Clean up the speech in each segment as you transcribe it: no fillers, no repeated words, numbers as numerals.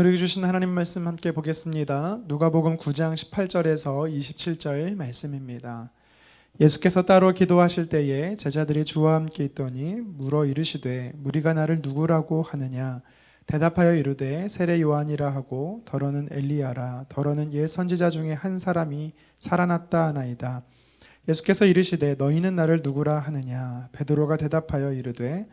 오늘 주신 하나님 말씀 함께 보겠습니다. 누가복음 9장 18절에서 27절 말씀입니다. 예수께서 따로 기도하실 때에 제자들이 주와 함께 있더니 물어 이르시되 무리가 나를 누구라고 하느냐. 대답하여 이르되 세례 요한이라 하고 더러는 엘리야라 더러는 옛 선지자 중에 한 사람이 살아났다 하나이다. 예수께서 이르시되 너희는 나를 누구라 하느냐. 베드로가 대답하여 이르되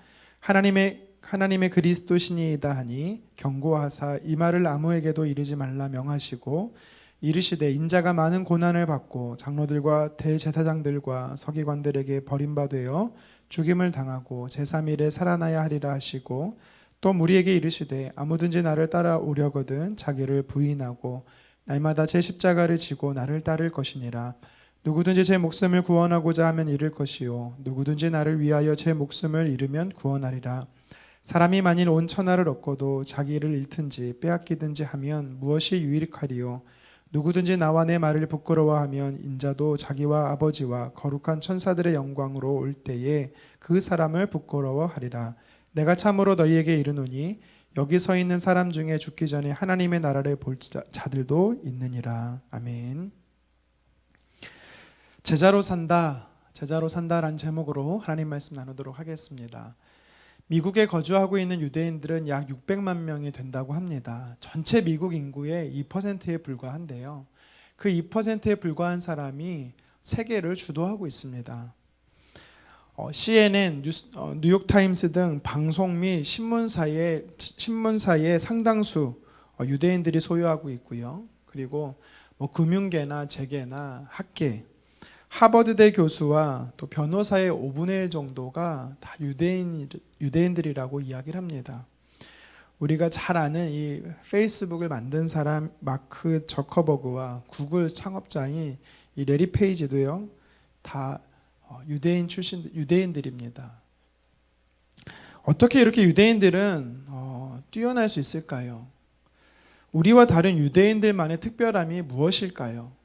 하나님의 그리스도시니이다 하니 경고하사 이 말을 아무에게도 이르지 말라 명하시고 이르시되 인자가 많은 고난을 받고 장로들과 대제사장들과 서기관들에게 버림받되어 죽임을 당하고 제3일에 살아나야 하리라 하시고 또 무리에게 이르시되 아무든지 나를 따라오려거든 자기를 부인하고 날마다 제 십자가를 지고 나를 따를 것이니라. 누구든지 제 목숨을 구원하고자 하면 잃을 것이요 누구든지 나를 위하여 제 목숨을 잃으면 구원하리라. 사람이 만일 온 천하를 얻고도 자기를 잃든지 빼앗기든지 하면 무엇이 유익하리요. 누구든지 나와 내 말을 부끄러워하면 인자도 자기와 아버지와 거룩한 천사들의 영광으로 올 때에 그 사람을 부끄러워하리라. 내가 참으로 너희에게 이르노니 여기 서 있는 사람 중에 죽기 전에 하나님의 나라를 볼 자들도 있느니라. 아멘. 제자로 산다라는 제목으로 하나님 말씀 나누도록 하겠습니다. 미국에 거주하고 있는 유대인들은 약 600만 명이 된다고 합니다. 전체 미국 인구의 2%에 불과한데요. 그 2%에 불과한 사람이 세계를 주도하고 있습니다. CNN, 뉴욕타임스 등 방송 및 신문사의 상당수 유대인들이 소유하고 있고요. 그리고 금융계나 재계나 학계, 하버드대 교수와 또 변호사의 5분의 1 정도가 다 유대인들이라고 이야기를 합니다. 우리가 잘 아는 이 페이스북을 만든 사람 마크 저커버그와 구글 창업자인 이 레리 페이지도요, 다 유대인들입니다. 어떻게 이렇게 유대인들은 뛰어날 수 있을까요? 우리와 다른 유대인들만의 특별함이 무엇일까요?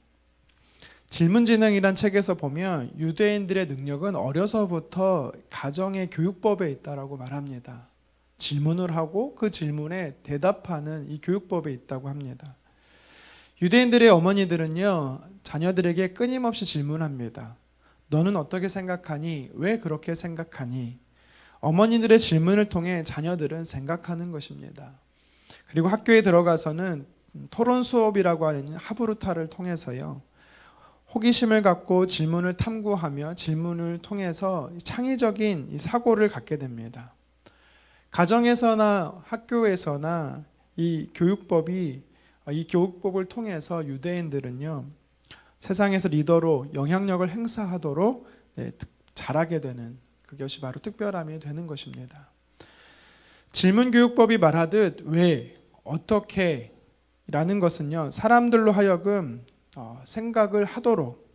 질문지능이란 책에서 보면 유대인들의 능력은 어려서부터 가정의 교육법에 있다라고 말합니다. 질문을 하고 그 질문에 대답하는 이 교육법에 있다고 합니다. 유대인들의 어머니들은요, 자녀들에게 끊임없이 질문합니다. 너는 어떻게 생각하니? 왜 그렇게 생각하니? 어머니들의 질문을 통해 자녀들은 생각하는 것입니다. 그리고 학교에 들어가서는 토론 수업이라고 하는 하브루타를 통해서요, 호기심을 갖고 질문을 탐구하며 질문을 통해서 창의적인 사고를 갖게 됩니다. 가정에서나 학교에서나 이 교육법을 통해서 유대인들은요, 세상에서 리더로 영향력을 행사하도록 자라게 되는, 그것이 바로 특별함이 되는 것입니다. 질문교육법이 말하듯 왜, 어떻게 라는 것은요, 사람들로 하여금 생각을 하도록,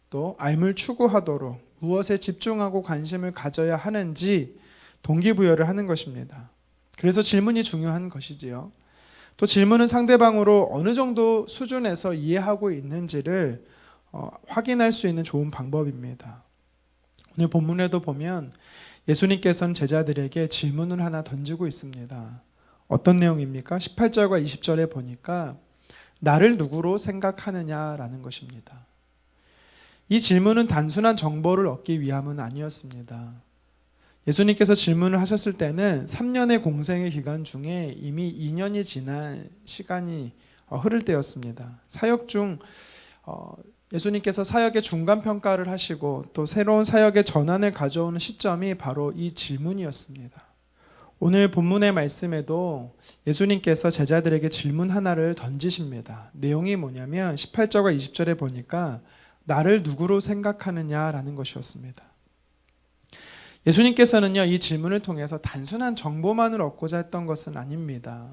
또 알물 추구하도록, 무엇에 집중하고 관심을 가져야 하는지 동기부여를 하는 것입니다. 그래서 질문이 중요한 것이지요. 또 질문은 상대방으로 어느 정도 수준에서 이해하고 있는지를 확인할 수 있는 좋은 방법입니다. 오늘 본문에도 보면 예수님께서는 제자들에게 질문을 하나 던지고 있습니다. 어떤 내용입니까? 18절과 20절에 보니까 나를 누구로 생각하느냐라는 것입니다. 이 질문은 단순한 정보를 얻기 위함은 아니었습니다. 예수님께서 질문을 하셨을 때는 3년의 공생의 기간 중에 이미 2년이 지난 시간이 흐를 때였습니다. 사역 중 예수님께서 사역의 중간평가를 하시고 또 새로운 사역의 전환을 가져오는 시점이 바로 이 질문이었습니다. 오늘 본문의 말씀에도 예수님께서 제자들에게 질문 하나를 던지십니다. 내용이 뭐냐면 18절과 20절에 보니까 나를 누구로 생각하느냐라는 것이었습니다. 예수님께서는요, 이 질문을 통해서 단순한 정보만을 얻고자 했던 것은 아닙니다.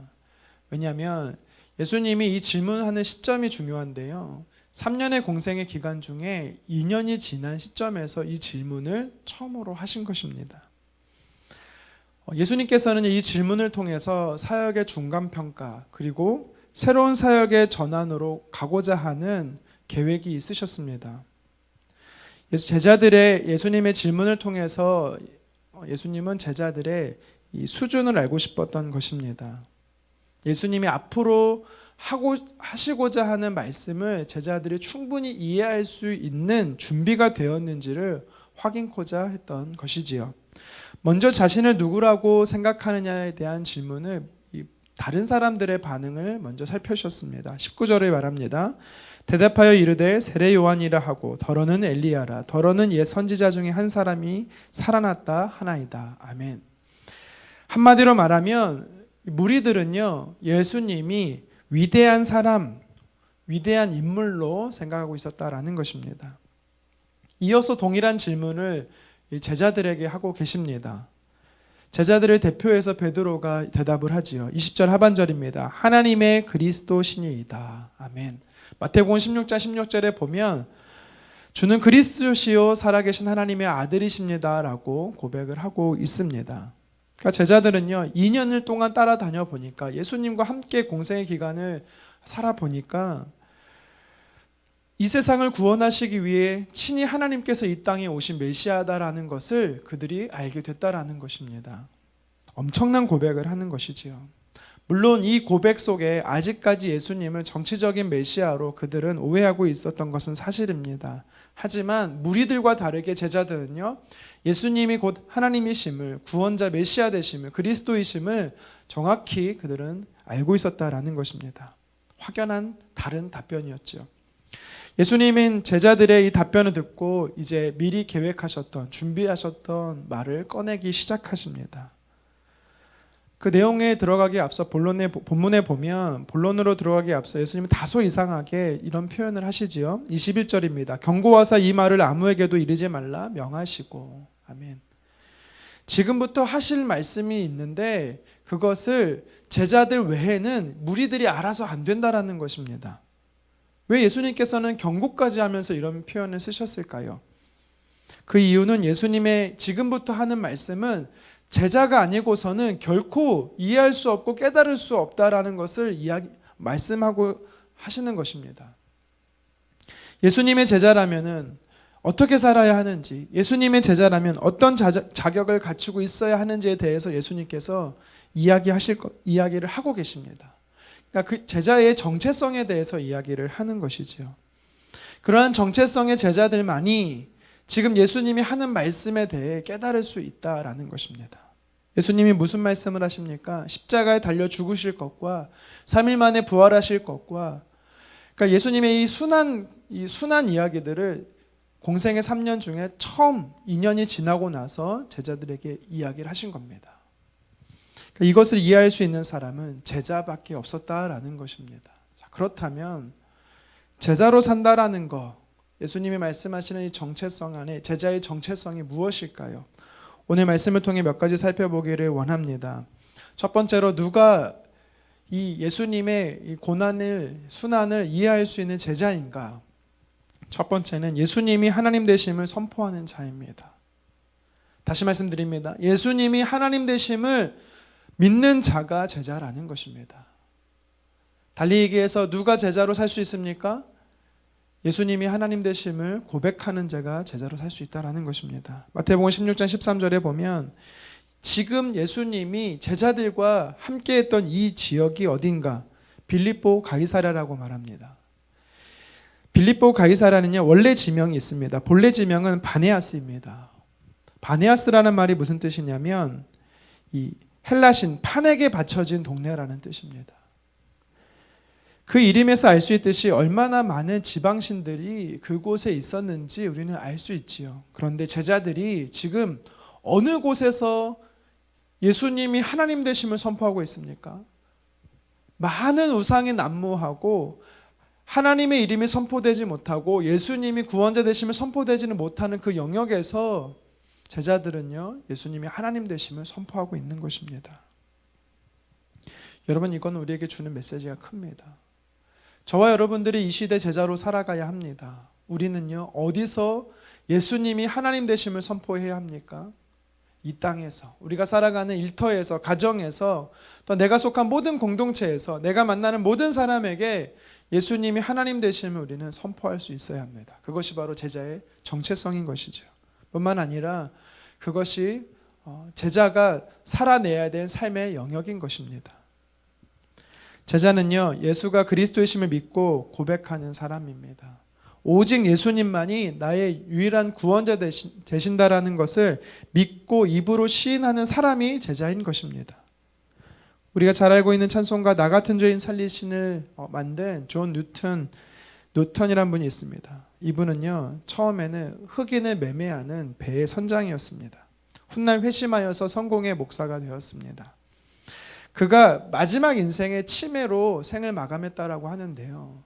왜냐하면 예수님이 이 질문하는 시점이 중요한데요, 3년의 공생의 기간 중에 2년이 지난 시점에서 이 질문을 처음으로 하신 것입니다. 예수님께서는 이 질문을 통해서 사역의 중간평가, 그리고 새로운 사역의 전환으로 가고자 하는 계획이 있으셨습니다. 예수님의 질문을 통해서 예수님은 제자들의 이 수준을 알고 싶었던 것입니다. 예수님이 앞으로 하시고자 하는 말씀을 제자들이 충분히 이해할 수 있는 준비가 되었는지를 확인코자 했던 것이지요. 먼저 자신을 누구라고 생각하느냐에 대한 질문을 다른 사람들의 반응을 먼저 살펴주셨습니다. 19절에 말합니다. 대답하여 이르되 세례 요한이라 하고 더러는 엘리야라 더러는 옛 선지자 중에 한 사람이 살아났다 하나이다. 아멘. 한마디로 말하면 무리들은요, 예수님이 위대한 사람, 위대한 인물로 생각하고 있었다라는 것입니다. 이어서 동일한 질문을 제자들에게 하고 계십니다. 제자들을 대표해서 베드로가 대답을 하지요. 20절 하반절입니다. 하나님의 그리스도시니이다. 아멘. 마태복음 16장 16절에 보면 주는 그리스도시요 살아계신 하나님의 아들이십니다 라고 고백을 하고 있습니다. 그러니까 제자들은요, 2년을 동안 따라다녀 보니까, 예수님과 함께 공생의 기간을 살아보니까 이 세상을 구원하시기 위해 친히 하나님께서 이 땅에 오신 메시아다라는 것을 그들이 알게 됐다라는 것입니다. 엄청난 고백을 하는 것이지요. 물론 이 고백 속에 아직까지 예수님을 정치적인 메시아로 그들은 오해하고 있었던 것은 사실입니다. 하지만 무리들과 다르게 제자들은요, 예수님이 곧 하나님이심을, 구원자 메시아 되심을, 그리스도이심을 정확히 그들은 알고 있었다라는 것입니다. 확연한 다른 답변이었죠. 예수님은 제자들의 이 답변을 듣고 이제 미리 계획하셨던, 준비하셨던 말을 꺼내기 시작하십니다. 그 내용에 들어가기에 앞서 본문에 보면, 본론으로 들어가기에 앞서 예수님은 다소 이상하게 이런 표현을 하시지요. 21절입니다. 경고하사 이 말을 아무에게도 이르지 말라 명하시고. 아멘. 지금부터 하실 말씀이 있는데 그것을 제자들 외에는 무리들이 알아서 안 된다라는 것입니다. 왜 예수님께서는 경고까지 하면서 이런 표현을 쓰셨을까요? 그 이유는 예수님의 지금부터 하는 말씀은 제자가 아니고서는 결코 이해할 수 없고 깨달을 수 없다라는 것을 말씀하고 하시는 것입니다. 예수님의 제자라면은 어떻게 살아야 하는지, 예수님의 제자라면 어떤 자격을 갖추고 있어야 하는지에 대해서 예수님께서 이야기를 하고 계십니다. 그러니까 그 제자의 정체성에 대해서 이야기를 하는 것이지요. 그러한 정체성의 제자들만이 지금 예수님이 하는 말씀에 대해 깨달을 수 있다라는 것입니다. 예수님이 무슨 말씀을 하십니까? 십자가에 달려 죽으실 것과 3일 만에 부활하실 것과, 그러니까 예수님의 이 순한 이야기들을 공생의 3년 중에 처음 2년이 지나고 나서 제자들에게 이야기를 하신 겁니다. 그러니까 이것을 이해할 수 있는 사람은 제자밖에 없었다라는 것입니다. 그렇다면 제자로 산다라는 것, 예수님이 말씀하시는 이 정체성 안에 제자의 정체성이 무엇일까요? 오늘 말씀을 통해 몇 가지 살펴보기를 원합니다. 첫 번째로 누가 이 예수님의 이 순환을 이해할 수 있는 제자인가? 첫 번째는 예수님이 하나님 되심을 선포하는 자입니다. 다시 말씀드립니다. 예수님이 하나님 되심을 믿는 자가 제자라는 것입니다. 달리 얘기해서 누가 제자로 살 수 있습니까? 예수님이 하나님 되심을 고백하는 자가 제자로 살 수 있다는 것입니다. 마태복음 16장 13절에 보면 지금 예수님이 제자들과 함께했던 이 지역이 어딘가? 빌립보 가이사랴라고 말합니다. 빌립보 가이사랴는요, 원래 지명이 있습니다. 본래 지명은 바네아스입니다. 바네아스라는 말이 무슨 뜻이냐면 이 헬라신 판에게 바쳐진 동네라는 뜻입니다. 그 이름에서 알 수 있듯이 얼마나 많은 지방신들이 그곳에 있었는지 우리는 알 수 있지요. 그런데 제자들이 지금 어느 곳에서 예수님이 하나님 되심을 선포하고 있습니까? 많은 우상이 난무하고 하나님의 이름이 선포되지 못하고 예수님이 구원자 되심을 선포되지는 못하는 그 영역에서 제자들은요, 예수님이 하나님 되심을 선포하고 있는 것입니다. 여러분, 이건 우리에게 주는 메시지가 큽니다. 저와 여러분들이 이 시대 제자로 살아가야 합니다. 우리는요, 어디서 예수님이 하나님 되심을 선포해야 합니까? 이 땅에서, 우리가 살아가는 일터에서, 가정에서, 또 내가 속한 모든 공동체에서, 내가 만나는 모든 사람에게 예수님이 하나님 되심을 우리는 선포할 수 있어야 합니다. 그것이 바로 제자의 정체성인 것이죠. 뿐만 아니라 그것이 제자가 살아내야 될 삶의 영역인 것입니다. 제자는요, 예수가 그리스도이심을 믿고 고백하는 사람입니다. 오직 예수님만이 나의 유일한 구원자 되신다라는 것을 믿고 입으로 시인하는 사람이 제자인 것입니다. 우리가 잘 알고 있는 찬송가 나 같은 죄인 살리신을 만든 존 뉴턴이라는 분이 있습니다. 이분은요, 처음에는 흑인을 매매하는 배의 선장이었습니다. 훗날 회심하여서 성공의 목사가 되었습니다. 그가 마지막 인생의 치매로 생을 마감했다라고 하는데요.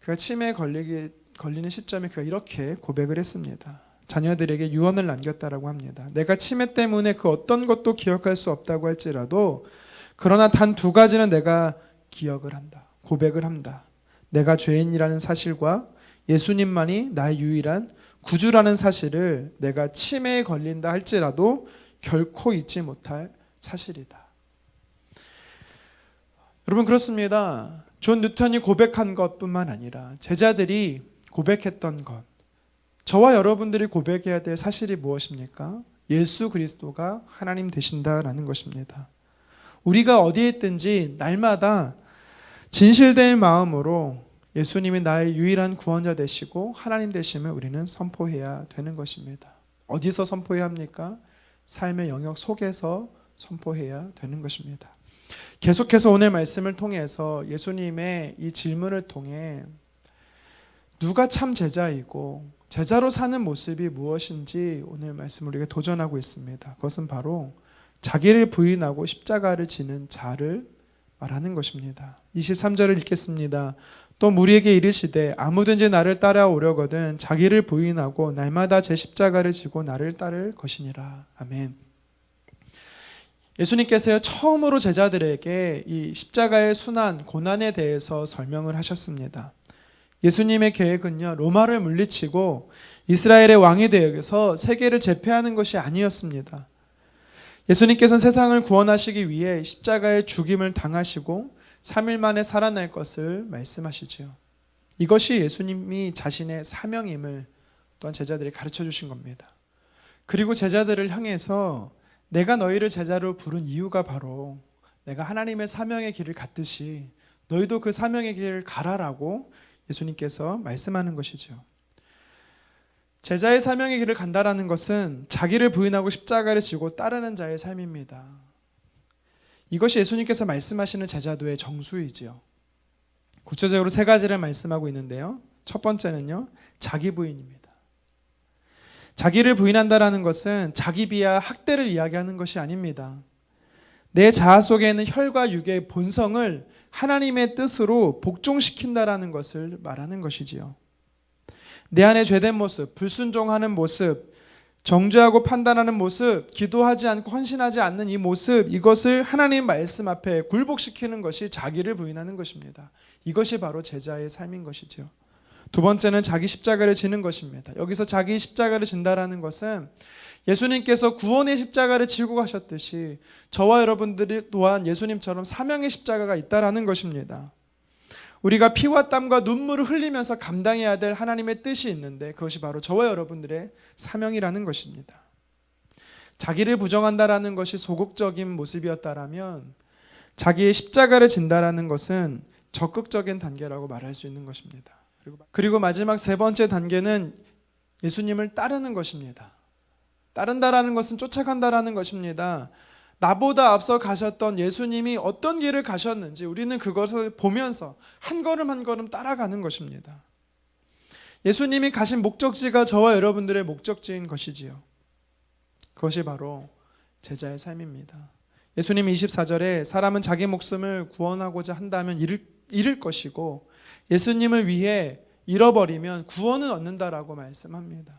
그가 치매에 걸리는 시점에 그가 이렇게 고백을 했습니다. 자녀들에게 유언을 남겼다라고 합니다. 내가 치매 때문에 그 어떤 것도 기억할 수 없다고 할지라도 그러나 단 두 가지는 내가 기억을 한다. 고백을 한다. 내가 죄인이라는 사실과 예수님만이 나의 유일한 구주라는 사실을 내가 치매에 걸린다 할지라도 결코 잊지 못할 사실이다. 여러분, 그렇습니다. 존 뉴턴이 고백한 것뿐만 아니라 제자들이 고백했던 것, 저와 여러분들이 고백해야 될 사실이 무엇입니까? 예수 그리스도가 하나님 되신다라는 것입니다. 우리가 어디에 있든지 날마다 진실된 마음으로 예수님이 나의 유일한 구원자 되시고 하나님 되심을 우리는 선포해야 되는 것입니다. 어디서 선포해야 합니까? 삶의 영역 속에서 선포해야 되는 것입니다. 계속해서 오늘 말씀을 통해서 예수님의 이 질문을 통해 누가 참 제자이고 제자로 사는 모습이 무엇인지 오늘 말씀을 우리가 도전하고 있습니다. 그것은 바로 자기를 부인하고 십자가를 지는 자를 말하는 것입니다. 23절을 읽겠습니다. 또 무리에게 이르시되 아무든지 나를 따라오려거든 자기를 부인하고 날마다 제 십자가를 지고 나를 따를 것이니라. 아멘. 예수님께서요, 처음으로 제자들에게 이 십자가의 순환, 고난에 대해서 설명을 하셨습니다. 예수님의 계획은요, 로마를 물리치고 이스라엘의 왕이 되어서 세계를 제패하는 것이 아니었습니다. 예수님께서는 세상을 구원하시기 위해 십자가의 죽임을 당하시고 3일 만에 살아날 것을 말씀하시지요. 이것이 예수님이 자신의 사명임을 또한 제자들이 가르쳐 주신 겁니다. 그리고 제자들을 향해서 내가 너희를 제자로 부른 이유가 바로 내가 하나님의 사명의 길을 갔듯이 너희도 그 사명의 길을 가라라고 예수님께서 말씀하는 것이죠. 제자의 사명의 길을 간다라는 것은 자기를 부인하고 십자가를 지고 따르는 자의 삶입니다. 이것이 예수님께서 말씀하시는 제자도의 정수이지요. 구체적으로 세 가지를 말씀하고 있는데요. 첫 번째는요, 자기 부인입니다. 자기를 부인한다라는 것은 자기 비하 학대를 이야기하는 것이 아닙니다. 내 자아 속에 있는 혈과 육의 본성을 하나님의 뜻으로 복종시킨다라는 것을 말하는 것이지요. 내 안에 죄된 모습, 불순종하는 모습, 정죄하고 판단하는 모습, 기도하지 않고 헌신하지 않는 이 모습, 이것을 하나님 말씀 앞에 굴복시키는 것이 자기를 부인하는 것입니다. 이것이 바로 제자의 삶인 것이죠. 두 번째는 자기 십자가를 지는 것입니다. 여기서 자기 십자가를 진다라는 것은 예수님께서 구원의 십자가를 지고 가셨듯이 저와 여러분들이 또한 예수님처럼 사명의 십자가가 있다라는 것입니다. 우리가 피와 땀과 눈물을 흘리면서 감당해야 될 하나님의 뜻이 있는데 그것이 바로 저와 여러분들의 사명이라는 것입니다. 자기를 부정한다라는 것이 소극적인 모습이었다라면 자기의 십자가를 진다라는 것은 적극적인 단계라고 말할 수 있는 것입니다. 그리고 마지막 세 번째 단계는 예수님을 따르는 것입니다. 따른다라는 것은 쫓아간다라는 것입니다. 나보다 앞서 가셨던 예수님이 어떤 길을 가셨는지 우리는 그것을 보면서 한 걸음 한 걸음 따라가는 것입니다. 예수님이 가신 목적지가 저와 여러분들의 목적지인 것이지요. 그것이 바로 제자의 삶입니다. 예수님이 24절에 사람은 자기 목숨을 구원하고자 한다면 잃을 것이고 예수님을 위해 잃어버리면 구원을 얻는다라고 말씀합니다.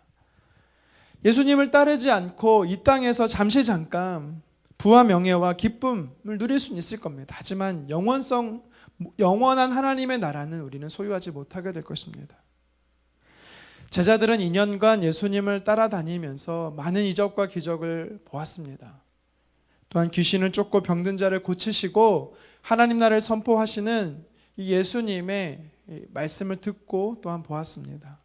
예수님을 따르지 않고 이 땅에서 잠깐 부와 명예와 기쁨을 누릴 수는 있을 겁니다. 하지만 영원한 하나님의 나라는 우리는 소유하지 못하게 될 것입니다. 제자들은 2년간 예수님을 따라다니면서 많은 이적과 기적을 보았습니다. 또한 귀신을 쫓고 병든 자를 고치시고 하나님 나라를 선포하시는 이 예수님의 말씀을 듣고 또한 보았습니다.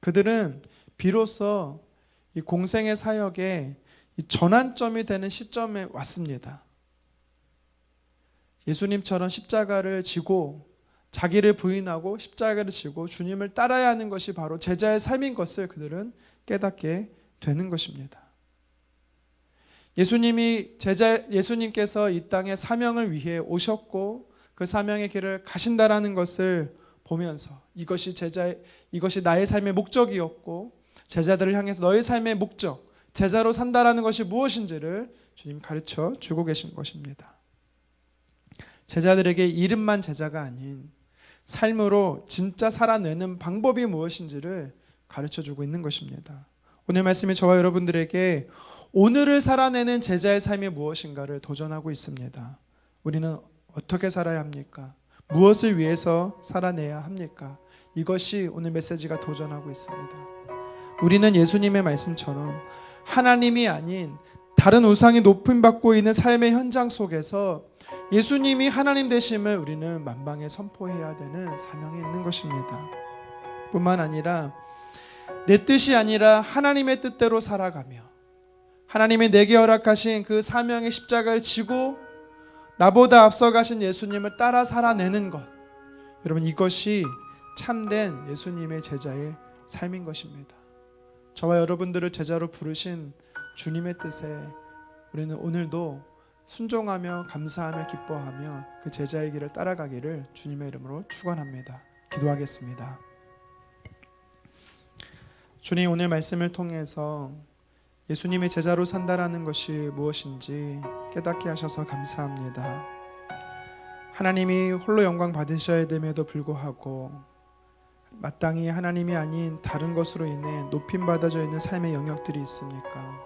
그들은 비로소 이 공생의 사역에 이 전환점이 되는 시점에 왔습니다. 예수님처럼 십자가를 지고 자기를 부인하고 십자가를 지고 주님을 따라야 하는 것이 바로 제자의 삶인 것을 그들은 깨닫게 되는 것입니다. 예수님께서 이 땅에 사명을 위해 오셨고 그 사명의 길을 가신다라는 것을 보면서 이것이 나의 삶의 목적이었고 제자들을 향해서 너의 삶의 목적, 제자로 산다라는 것이 무엇인지를 주님 가르쳐 주고 계신 것입니다. 제자들에게 이름만 제자가 아닌 삶으로 진짜 살아내는 방법이 무엇인지를 가르쳐 주고 있는 것입니다. 오늘 말씀이 저와 여러분들에게 오늘을 살아내는 제자의 삶이 무엇인가를 도전하고 있습니다. 우리는 어떻게 살아야 합니까? 무엇을 위해서 살아내야 합니까? 이것이 오늘 메시지가 도전하고 있습니다. 우리는 예수님의 말씀처럼 하나님이 아닌 다른 우상이 높임받고 있는 삶의 현장 속에서 예수님이 하나님 되심을 우리는 만방에 선포해야 되는 사명이 있는 것입니다. 뿐만 아니라 내 뜻이 아니라 하나님의 뜻대로 살아가며 하나님이 내게 허락하신 그 사명의 십자가를 지고 나보다 앞서가신 예수님을 따라 살아내는 것, 여러분 이것이 참된 예수님의 제자의 삶인 것입니다. 저와 여러분들을 제자로 부르신 주님의 뜻에 우리는 오늘도 순종하며 감사하며 기뻐하며 그 제자의 길을 따라가기를 주님의 이름으로 축원합니다. 기도하겠습니다. 주님, 오늘 말씀을 통해서 예수님의 제자로 산다라는 것이 무엇인지 깨닫게 하셔서 감사합니다. 하나님이 홀로 영광 받으셔야 됨에도 불구하고 마땅히 하나님이 아닌 다른 것으로 인해 높임받아져 있는 삶의 영역들이 있습니까?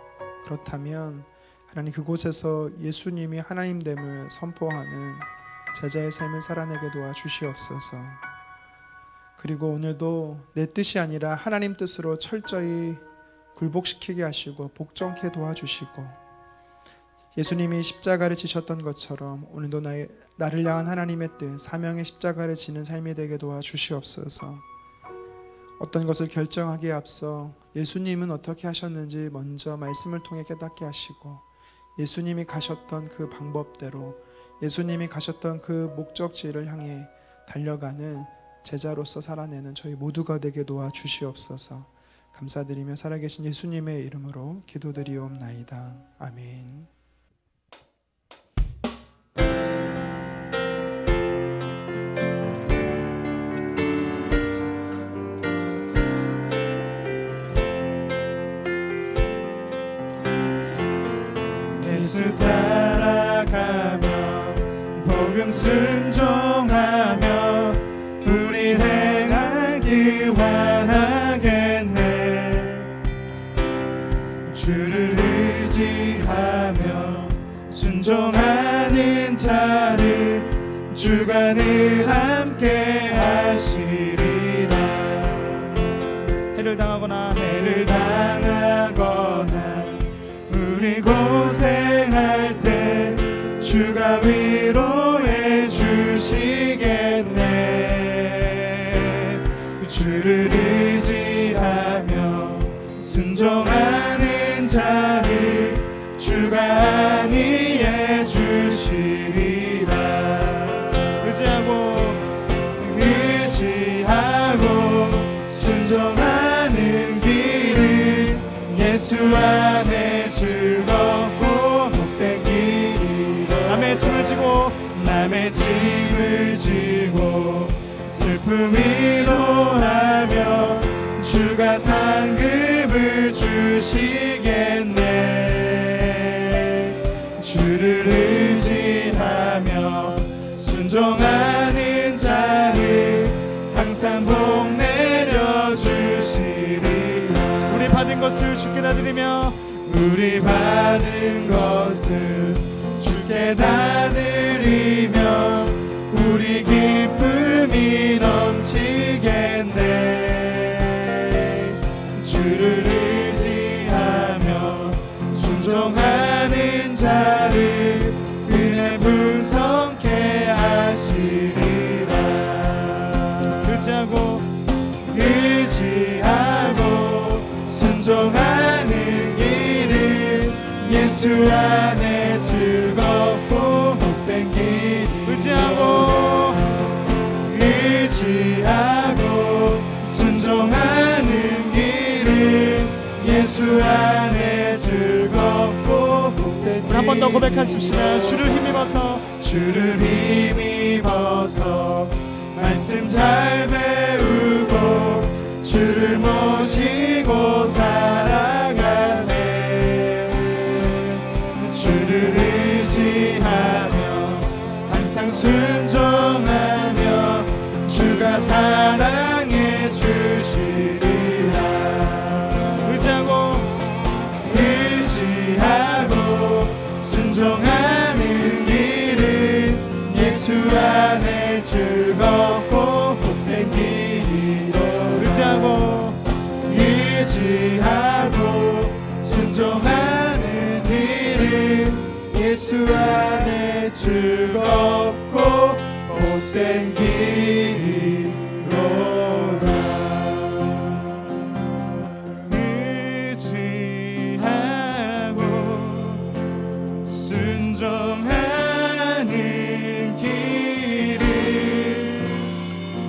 그렇다면 하나님 그곳에서 예수님이 하나님됨을 선포하는 제자의 삶을 살아내게 도와주시옵소서. 그리고 오늘도 내 뜻이 아니라 하나님 뜻으로 철저히 굴복시키게 하시고 복종케 도와주시고 예수님이 십자가를 지셨던 것처럼 오늘도 나를 향한 하나님의 뜻, 사명의 십자가를 지는 삶이 되게 도와주시옵소서. 어떤 것을 결정하기에 앞서 예수님은 어떻게 하셨는지 먼저 말씀을 통해 깨닫게 하시고 예수님이 가셨던 그 방법대로 예수님이 가셨던 그 목적지를 향해 달려가는 제자로서 살아내는 저희 모두가 되게 도와주시옵소서. 감사드리며 살아계신 예수님의 이름으로 기도드리옵나이다. 아멘. 예수 따라가며 복음 순종하며 우리 행할 길 완하겠네. 주를 의지하며 순종하는 자를 주가 늘 함께 하시리라. 해를 당하거나 우리 고생할 때 주가 위로해 주시겠네. 주를 의지하며 순종하는 자를 주가 안위해 주시리라. 의지하고 순종하는 길은 예수 안에 즐겁고 복된 길이라. 남의 짐을 지고 슬픔 위로하며 주가 상급을 주시겠네. 주를 의지하며 순종하는 자를 항상 복 내려 주시리라. 우리 받은 것을 주께 다 드리며 우리 받은 것을 주께 다 드리며 우리 기쁨이 넘치겠네. 주를 의지하며 순종하는 자를 은혜 풍성케 하시리라. 의지하고 순종하는 길은 예수 안에 즐겁고 복된 길. 예수 안에 즐겁고 복된 한 번 더 고백하십시다. 주를 힘입어서 주를 힘입어서 말씀 잘 배우고 주를 모시고 살아가세. 주를 의지하며 항상 순종하며 주가 사랑해 주시리라. 의지하고 순종하는 길은 예수 안에 즐겁고 복된 길이로. 의지하고 순종하는 길은 예수 안에 즐겁고 복된 길이로다. 의지하고 순종하는 길은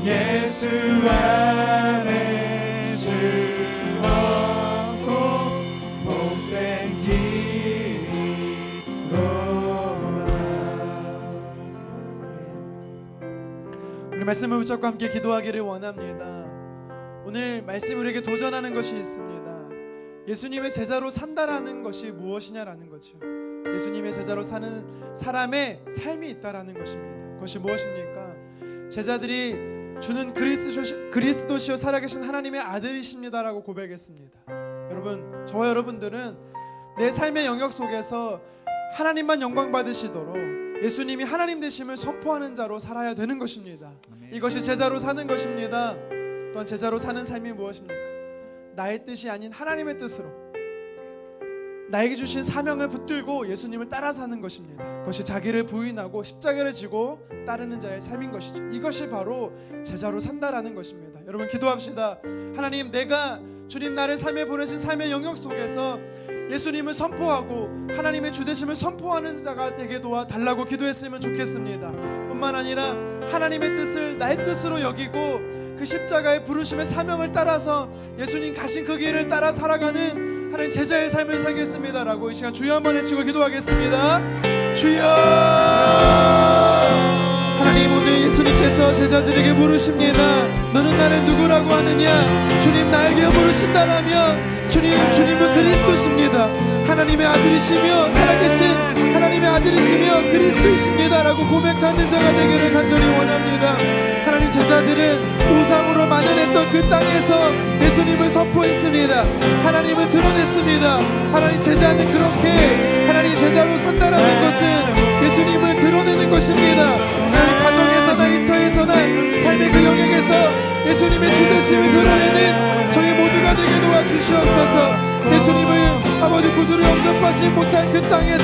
예수 안에 즐겁고 복된 길이로다. 오늘 말씀을 붙잡고 함께 기도하기를 원합니다. 오늘 말씀 우리에게 도전하는 것이 있습니다. 예수님의 제자로 산다라는 것이 무엇이냐라는 거죠. 예수님의 제자로 사는 사람의 삶이 있다라는 것입니다. 그것이 무엇입니까? 제자들이 주는 그리스도시요 살아계신 하나님의 아들이십니다라고 고백했습니다. 여러분, 저와 여러분들은 내 삶의 영역 속에서 하나님만 영광 받으시도록 예수님이 하나님 되심을 선포하는 자로 살아야 되는 것입니다. 이것이 제자로 사는 것입니다. 또한 제자로 사는 삶이 무엇입니까? 나의 뜻이 아닌 하나님의 뜻으로 나에게 주신 사명을 붙들고 예수님을 따라 사는 것입니다. 그것이 자기를 부인하고 십자가를 지고 따르는 자의 삶인 것이죠. 이것이 바로 제자로 산다라는 것입니다. 여러분, 기도합시다. 하나님, 내가 주님 나를 삶에 보내신 삶의 영역 속에서 예수님을 선포하고 하나님의 주되심을 선포하는 자가 되게 도와달라고 기도했으면 좋겠습니다. 뿐만 아니라 하나님의 뜻을 나의 뜻으로 여기고 그 십자가의 부르심의 사명을 따라서 예수님 가신 그 길을 따라 살아가는 하나님 제자의 삶을 살겠습니다라고 이 시간 주여 한번 외치고 기도하겠습니다. 주여. 하나님, 오늘 예수님께서 제자들에게 물으십니다. 너는 나를 누구라고 하느냐? 주님, 나에게 물으신다라면 주님은 그리스도십니다. 하나님의 아들이시며 살아계신 하나님의 아들이시며 그리스도이십니다라고 고백하는 자가 되기를 간절히 원합니다. 하나님, 제자들은 우상으로 만연했던 그 땅에서 예수님을 선포했습니다. 하나님을 드러냈습니다. 하나님, 제자는 그렇게 하나님 제자로 산다라는 것은 예수님을 드러내는 것입니다. 하나님, 가정에서나 일터에서나 삶의 그 영역에서 예수님의 주되심을 드러내는 저희 모두가 되게 도와주시옵소서. 예수님을 아버지 구주로 영접하지 못한 그 땅에서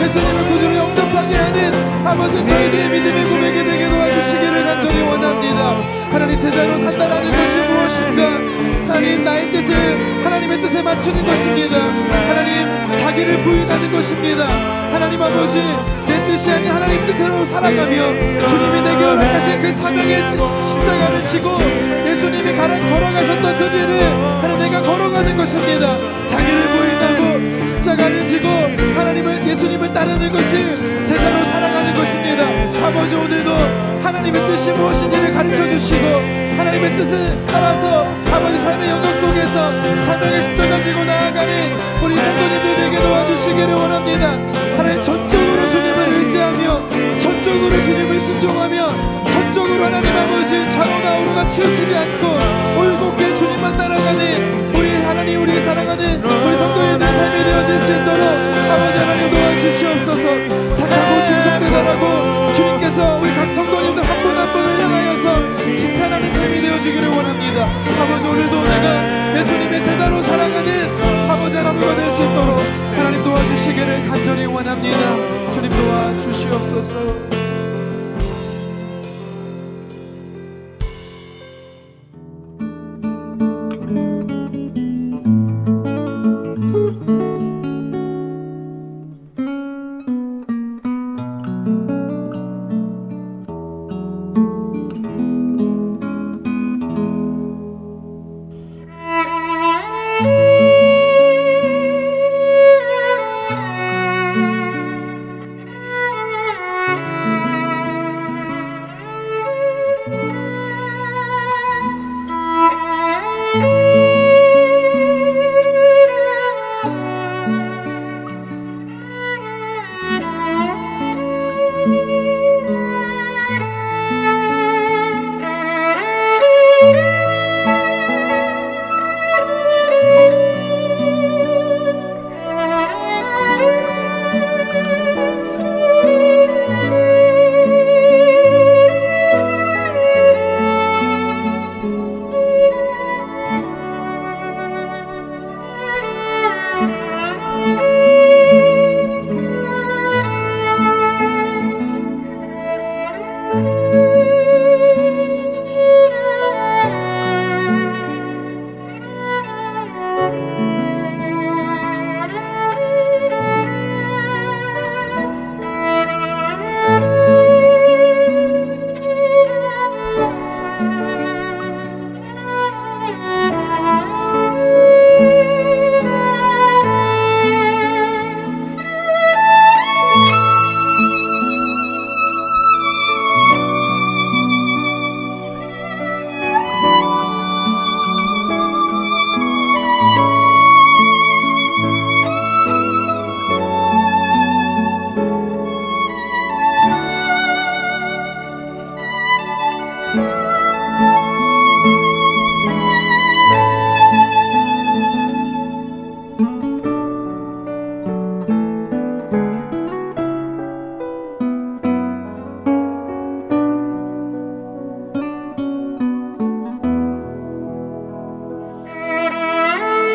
예수님을 구주로 영접하게 하는 아버지 저희들의 믿음의 고백이 되게 도와주시기를 간절히 원합니다. 하나님, 제자로 산다라는 것이 무엇인가? 하나님, 나의 뜻을 하나님의 뜻에 맞추는 것입니다. 하나님, 자기를 부인하는 것입니다. 하나님 아버지, 내 뜻이 아닌 하나님 뜻대로 살아가며 주님이 내게 허락하신 그 사명의 십자가를 지고 예수님이 걸어가셨던 그 길을 하나님 내가 걸어가는 것입니다. 자기를 부인하고 십자가를 지고 하나님을 예수님을 따르는 것이 제자로 살아가는 것입니다. 아버지, 오늘도 하나님의 뜻이 무엇인지를 가르쳐 주시고 하나님의 뜻을 따라서 아버지 삶의 영역 속에서 사명의 십자가 지고 나아가는 우리 성도님들 되게 도와주시기를 원합니다. 하나님, 전적으로 주님을 의지하며 전적으로 주님을 순종하며 전적으로 하나님 아버지 좌우나 우로가 치우치지 않고 올곧게 주님만 따라가는 우리 하나님, 우리 사랑하는 우리 성도님들 삶이 되어질 수 있도록 아버지 하나님 도와주시옵소서. 착하고 충성되다라고 주님께서 우리 각 성도님들 한 분 한 분을 향하여서 칭찬하는 삶이 되어지기를 원합니다.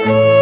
주